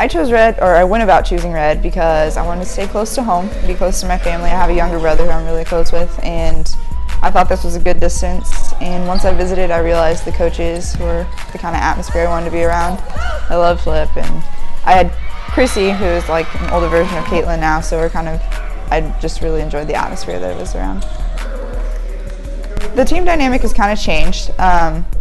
I chose red, or I went about choosing red because I wanted to stay close to home, be close to my family. I have a younger brother who I'm really close with, and I thought this was a good distance. And once I visited, I realized the coaches were the kind of atmosphere I wanted to be around. I love Flip, and I had Chrissy, who is like an older version of Caitlin now, so I just really enjoyed the atmosphere that it was around. The team dynamic has kind of changed.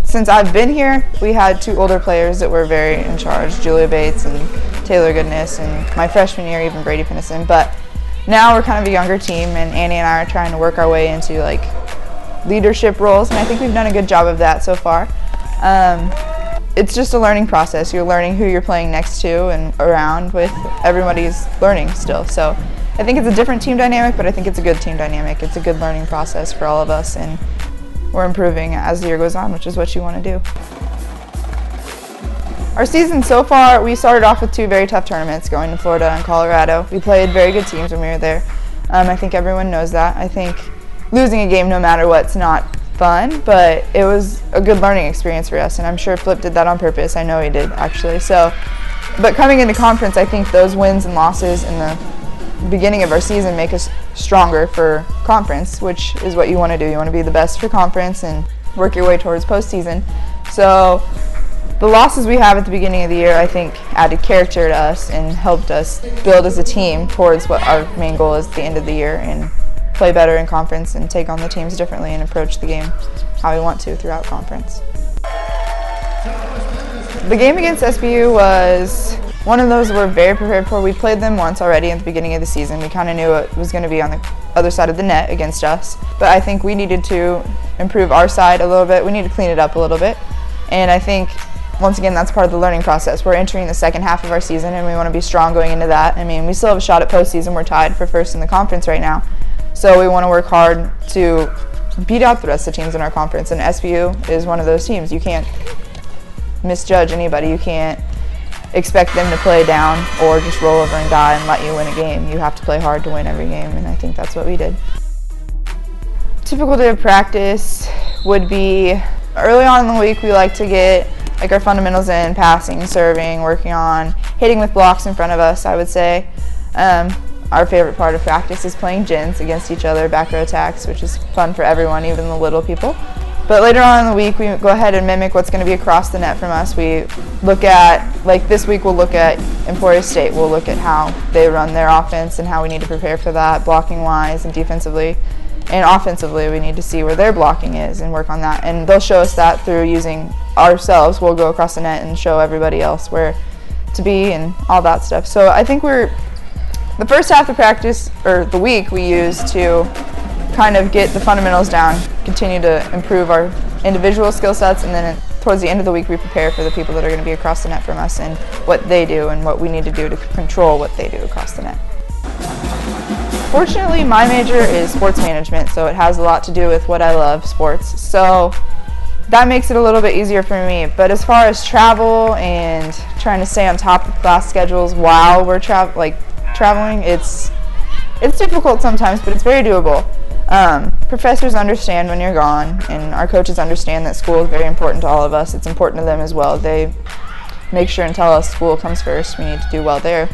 Since I've been here, we had two older players that were very in charge, Julia Bates and Taylor Goodness, and my freshman year, even Brady Finnison. But now we're kind of a younger team, and Annie and I are trying to work our way into like leadership roles, and I think we've done a good job of that so far. It's just a learning process. You're learning who you're playing next to and around with. Everybody's learning still. So I think it's a different team dynamic, but I think it's a good team dynamic. It's a good learning process for all of us, and we're improving as the year goes on, which is what you want to do. Our season so far, we started off with two very tough tournaments, going to Florida and Colorado. We played very good teams when we were there. I think everyone knows that. I think losing a game no matter what's not fun, but it was a good learning experience for us, and I'm sure Flip did that on purpose. I know he did, actually. But coming into conference, I think those wins and losses in the beginning of our season make us stronger for conference, which is what you want to do. You want to be the best for conference and work your way towards postseason. So the losses we have at the beginning of the year, I think, added character to us and helped us build as a team towards what our main goal is at the end of the year, and play better in conference and take on the teams differently and approach the game how we want to throughout conference. The game against SBU was one of those we're very prepared for. We played them once already at the beginning of the season. We kind of knew it was going to be on the other side of the net against us, but I think we needed to improve our side a little bit. We need to clean it up a little bit, and I think once again that's part of the learning process. We're entering the second half of our season, and we want to be strong going into that. I mean, we still have a shot at postseason. We're tied for first in the conference right now, so we want to work hard to beat out the rest of the teams in our conference, and SBU is one of those teams. You can't misjudge anybody. You can't expect them to play down or just roll over and die and let you win a game. You have to play hard to win every game, and I think that's what we did. Typical day of practice would be early on in the week. We like to get like our fundamentals in, passing, serving, working on hitting with blocks in front of us, I would say. Our favorite part of practice is playing gins against each other, back row attacks, which is fun for everyone, even the little people. But later on in the week, we go ahead and mimic what's going to be across the net from us. We look at, like this week, we'll look at Emporia State. We'll look at how they run their offense and how we need to prepare for that, blocking-wise and defensively. And offensively, we need to see where their blocking is and work on that. And they'll show us that through using ourselves. We'll go across the net and show everybody else where to be and all that stuff. So I think the first half of practice, or the week, we use to kind of get the fundamentals down, continue to improve our individual skill sets, and then towards the end of the week we prepare for the people that are going to be across the net from us and what they do and what we need to do to control what they do across the net. Fortunately, my major is sports management, so it has a lot to do with what I love, sports. So that makes it a little bit easier for me. But as far as travel and trying to stay on top of class schedules while we're traveling, it's difficult sometimes, but it's very doable. Professors understand when you're gone, and our coaches understand that school is very important to all of us. It's important to them as well. They make sure and tell us school comes first. We need to do well there.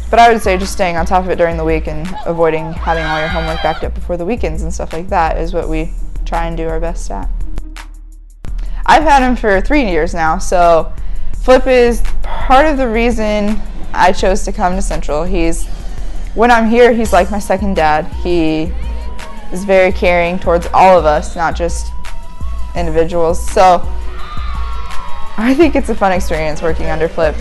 But I would say just staying on top of it during the week and avoiding having all your homework backed up before the weekends and stuff like that is what we try and do our best at. I've had him for 3 years now, so Flip is part of the reason I chose to come to Central. When I'm here, he's like my second dad. He is very caring towards all of us, not just individuals. So I think it's a fun experience working under Flip.